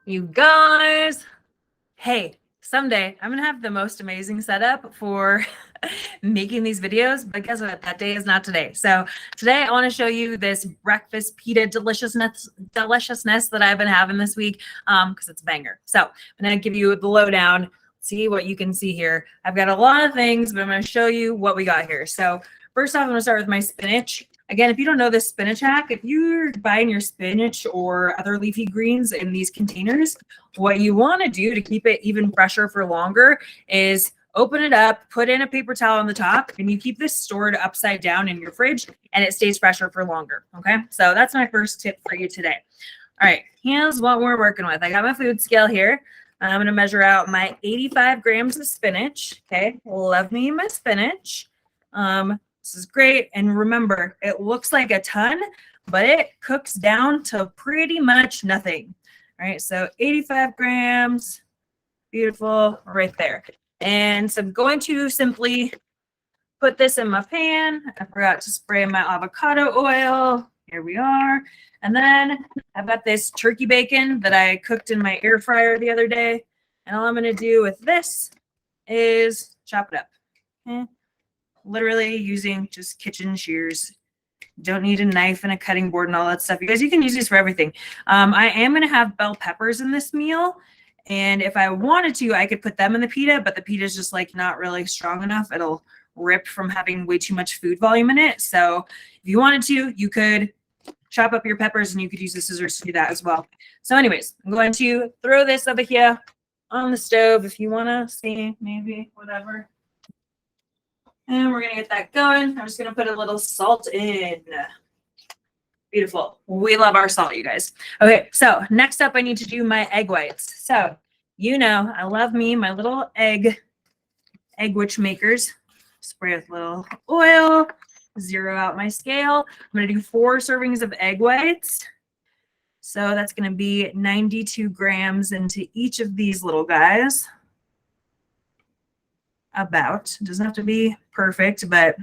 You guys, hey, someday I'm gonna have the most amazing setup for making these videos, but guess what? That day is not today. So today I want to show you this breakfast pita deliciousness that I've been having this week because it's a banger. So I'm gonna give you the lowdown, see what you can see here. I've got a lot of things, but I'm gonna show you what we got here. So first off, I'm gonna start with my spinach. Again, if you don't know this spinach hack, if you're buying your spinach or other leafy greens in these containers, what you want to do to keep it even fresher for longer is open it up, put in a paper towel on the top, and you keep this stored upside down in your fridge and it stays fresher for longer. Okay, so that's my first tip for you today. All right, here's what we're working with. I got my food scale here. I'm going to measure out my 85 grams of spinach. Okay, love me my spinach. This is great. And remember, it looks like a ton, but it cooks down to pretty much nothing. All right, so 85 grams, beautiful, right there. And so I'm going to simply put this in my pan. I forgot to spray my avocado oil. Here we are. And then I've got this turkey bacon that I cooked in my air fryer the other day. And all I'm going to do with this is chop it up. Okay. Literally using just kitchen shears. Don't need a knife and a cutting board and all that stuff. You guys, you can use these for everything. I am going to have bell peppers in this meal. And if I wanted to, I could put them in the pita, but the pita is just like not really strong enough. It'll rip from having way too much food volume in it. So if you wanted to, you could chop up your peppers and you could use the scissors to do that as well. So anyways, I'm going to throw this over here on the stove if you want to see, maybe, whatever. And we're going to get that going. I'm just going to put a little salt in. Beautiful. We love our salt, you guys. Okay, so next up, I need to do my egg whites. So, you know, I love me my little egg witch makers. Spray with a little oil, zero out my scale. I'm going to do 4 servings of egg whites. So that's going to be 92 grams into each of these little guys. About. It doesn't have to be perfect, but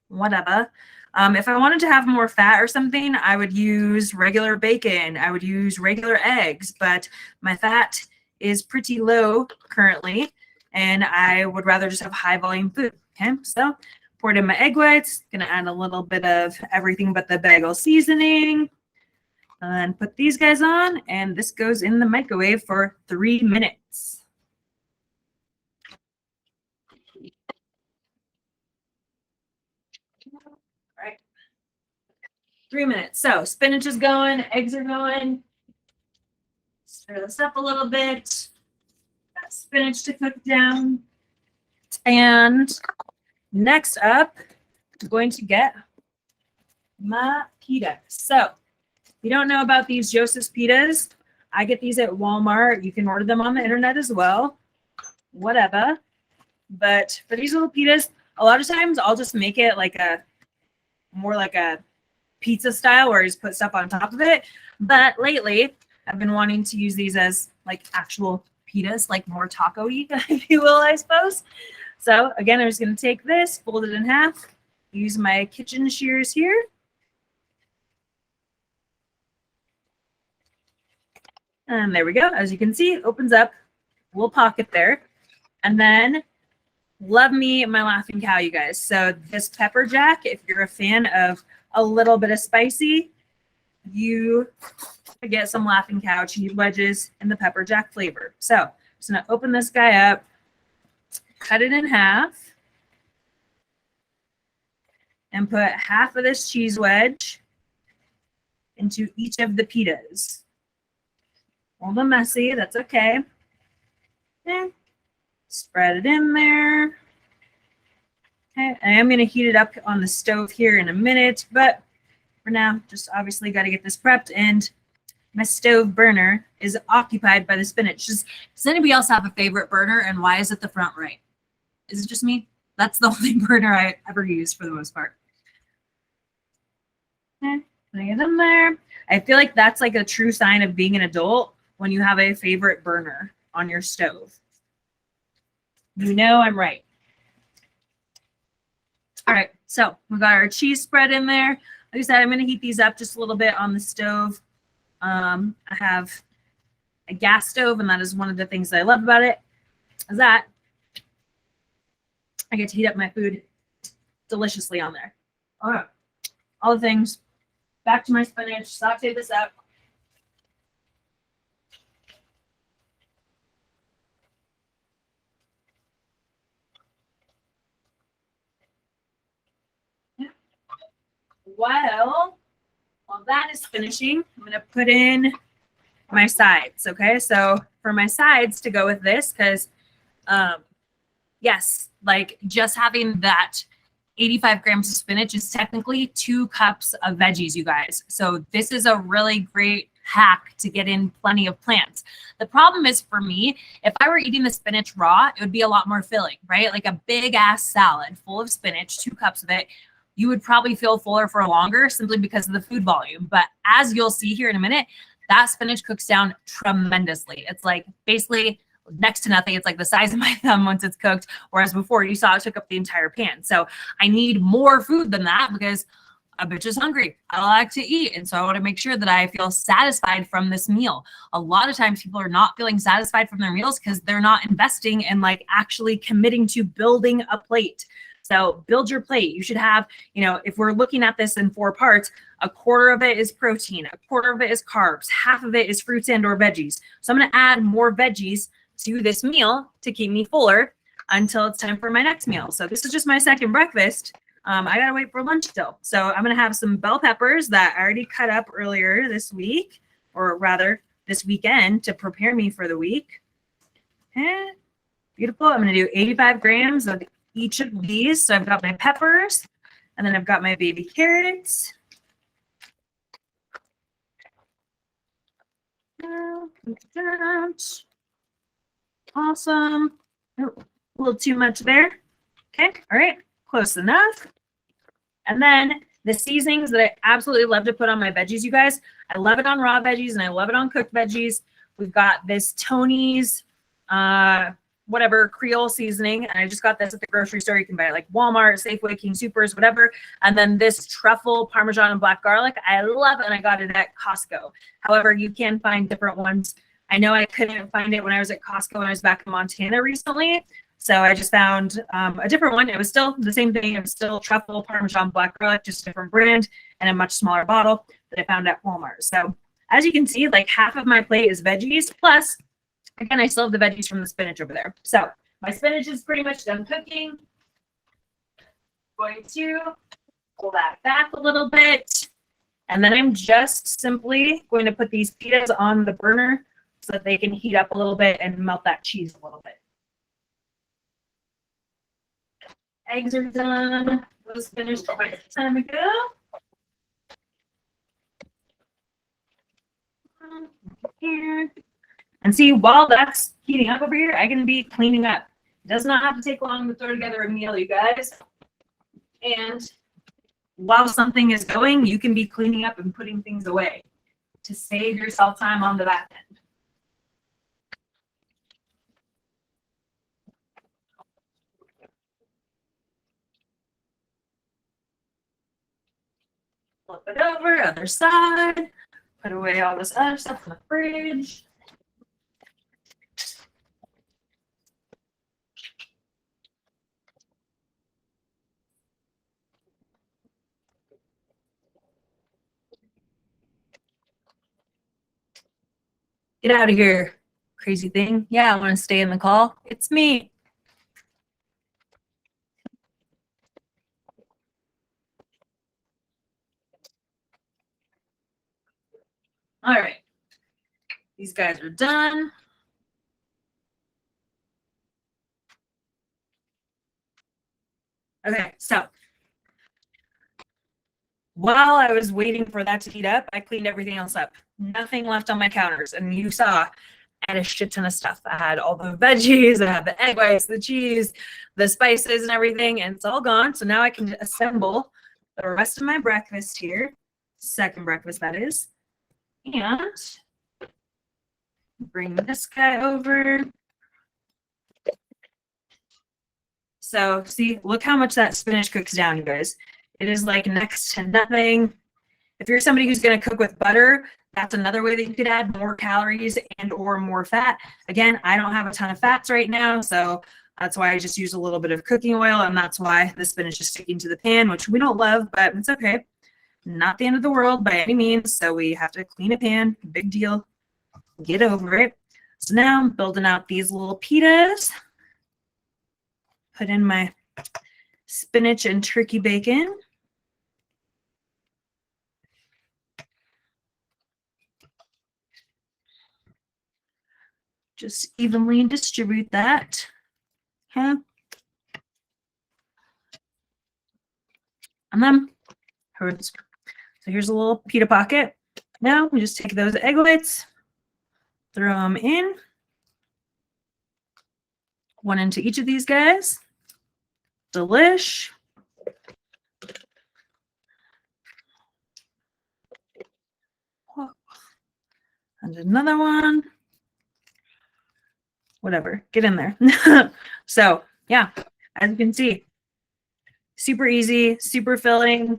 whatever. If I wanted to have more fat or something, I would use regular bacon. I would use regular eggs, but my fat is pretty low currently, and I would rather just have high volume food. Okay, so poured in my egg whites. Gonna add a little bit of everything but the bagel seasoning, and put these guys on, and this goes in the microwave for 3 minutes. 3 minutes. So spinach is going, eggs are going. Stir this up a little bit. Got spinach to cook down. And next up, I'm going to get my pita. So if you don't know about these Joseph's pitas, I get these at Walmart. You can order them on the internet as well. Whatever. But for these little pitas, a lot of times I'll just make it like more like a pizza style where I just put stuff on top of it. But lately, I've been wanting to use these as like actual pitas, like more taco-y, if you will, I suppose. So again, I'm just going to take this, fold it in half, use my kitchen shears here. And there we go. As you can see, it opens up a little pocket there. And then love me my laughing cow, you guys. So this pepper jack, if you're a fan of a little bit of spicy, you get some laughing cow cheese wedges in the pepper jack flavor. So I'm just going to open this guy up, cut it in half, and put half of this cheese wedge into each of the pitas. A little messy, that's okay. Okay. Spread it in there. Okay, I am going to heat it up on the stove here in a minute, but for now, just obviously got to get this prepped, and my stove burner is occupied by the spinach. Does anybody else have a favorite burner, and why is it the front right? Is it just me? That's the only burner I ever use for the most part. Okay, putting it in there. I feel like that's like a true sign of being an adult when you have a favorite burner on your stove. You know I'm right. All right, so we got our cheese spread in there. Like I said, I'm going to heat these up just a little bit on the stove. I have a gas stove, and that is one of the things that I love about it, is that I get to heat up my food deliciously on there. All right, all the things. Back to my spinach. Saute this up. While that is finishing, I'm going to put in my sides. Okay, so for my sides to go with this, because yes, like just having that 85 grams of spinach is technically 2 cups of veggies, you guys. So this is a really great hack to get in plenty of plants. The problem is, for me, if I were eating the spinach raw, it would be a lot more filling, right? Like a big ass salad full of spinach, 2 cups of it, you would probably feel fuller for longer simply because of the food volume. But as you'll see here in a minute, that spinach cooks down tremendously. It's like basically next to nothing. It's like the size of my thumb once it's cooked. Whereas before you saw it took up the entire pan. So I need more food than that because a bitch is hungry. I like to eat. And so I want to make sure that I feel satisfied from this meal. A lot of times people are not feeling satisfied from their meals because they're not investing in like actually committing to building a plate. So build your plate. You should have, you know, if we're looking at this in 4 parts, a quarter of it is protein, a quarter of it is carbs, half of it is fruits and or veggies. So I'm going to add more veggies to this meal to keep me fuller until it's time for my next meal. So this is just my second breakfast. I gotta wait for lunch still. So I'm gonna have some bell peppers that I already cut up earlier this week, or rather this weekend, to prepare me for the week. Okay, beautiful. I'm gonna do 85 grams of each of these. So I've got my peppers, and then I've got my baby carrots. Awesome. Oh, a little too much there. Okay, all right, close enough. And then the seasonings that I absolutely love to put on my veggies, you guys. I love it on raw veggies and I love it on cooked veggies. We've got this Tony's whatever Creole seasoning, and I just got this at the grocery store. You can buy it like Walmart, Safeway, King Supers, whatever. And then this truffle Parmesan and black garlic, I love it, and I got it at Costco. However, you can find different ones. I know I couldn't find it when I was at Costco when I was back in Montana recently. So I just found a different one. It was still the same thing. It was still truffle, Parmesan, black garlic, just a different brand and a much smaller bottle that I found at Walmart. So as you can see, like half of my plate is veggies. Plus, again, I still have the veggies from the spinach over there. So my spinach is pretty much done cooking. Going to pull that back a little bit. And then I'm just simply going to put these pitas on the burner so that they can heat up a little bit and melt that cheese a little bit. Eggs are done. Those finished quite a time ago. Here. And see, while that's heating up over here, I can be cleaning up. It does not have to take long to throw together a meal, you guys. And while something is going, you can be cleaning up and putting things away to save yourself time on the back end. Flip it over, other side. Put away all this other stuff in the fridge. Get out of here, crazy thing. Yeah, I want to stay in the call. It's me. All right. These guys are done. Okay, so while I was waiting for that to heat up, I cleaned everything else up. Nothing left on my counters. And you saw I had a shit ton of stuff. I had all the veggies, I had the egg whites, the cheese, the spices and everything, and it's all gone. So now I can assemble the rest of my breakfast here. Second breakfast, that is. And bring this guy over. So see, look how much that spinach cooks down, you guys. It is like next to nothing. If you're somebody who's going to cook with butter, That's another way that you could add more calories and or more fat. Again, I don't have a ton of fats right now, so that's why I just use a little bit of cooking oil, and that's why the spinach is sticking to the pan, which we don't love, but it's okay. Not the end of the world by any means, so we have to clean a pan. Big deal. Get over it. So now I'm building out these little pitas. Put in my spinach and turkey bacon. Just evenly distribute that. Okay. And then, so here's a little pita pocket. Now we just take those egg whites, throw them in. One into each of these guys. Delish. And another one. Whatever, get in there. So yeah, as you can see, super easy, super filling.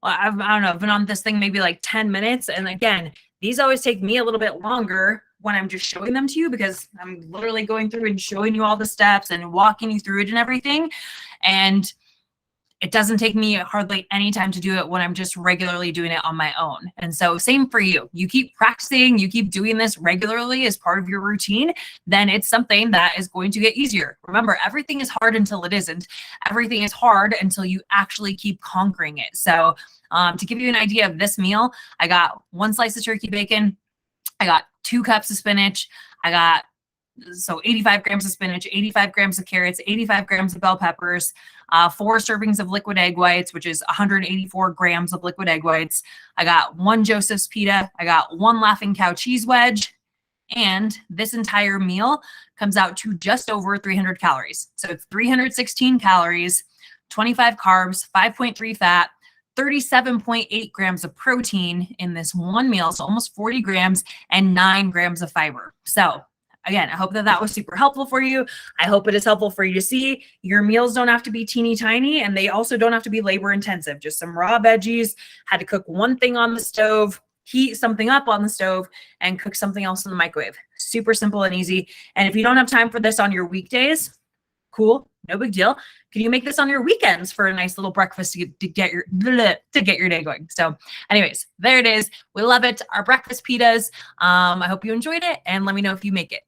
I don't know, I've been on this thing maybe like 10 minutes. And again, these always take me a little bit longer when I'm just showing them to you, because I'm literally going through and showing you all the steps and walking you through it and everything. And it doesn't take me hardly any time to do it when I'm just regularly doing it on my own. And so same for you. You keep practicing, you keep doing this regularly as part of your routine, then it's something that is going to get easier. Remember, everything is hard until it isn't. Everything is hard until you actually keep conquering it. So to give you an idea of this meal, I got 1 slice of turkey bacon. I got 2 cups of spinach. I got 85 grams of spinach, 85 grams of carrots, 85 grams of bell peppers, 4 servings of liquid egg whites, which is 184 grams of liquid egg whites. I got 1 Joseph's pita. I got 1 Laughing Cow cheese wedge. And this entire meal comes out to just over 300 calories. So it's 316 calories, 25 carbs, 5.3 fat, 37.8 grams of protein in this one meal. So almost 40 grams and 9 grams of fiber. So again, I hope that that was super helpful for you. I hope it is helpful for you to see your meals don't have to be teeny tiny, and they also don't have to be labor intensive. Just some raw veggies, had to cook one thing on the stove, heat something up on the stove, and cook something else in the microwave. Super simple and easy. And if you don't have time for this on your weekdays, cool, no big deal. Can you make this on your weekends for a nice little breakfast to get your day going? So anyways, there it is. We love it. Our breakfast pitas. I hope you enjoyed it, and let me know if you make it.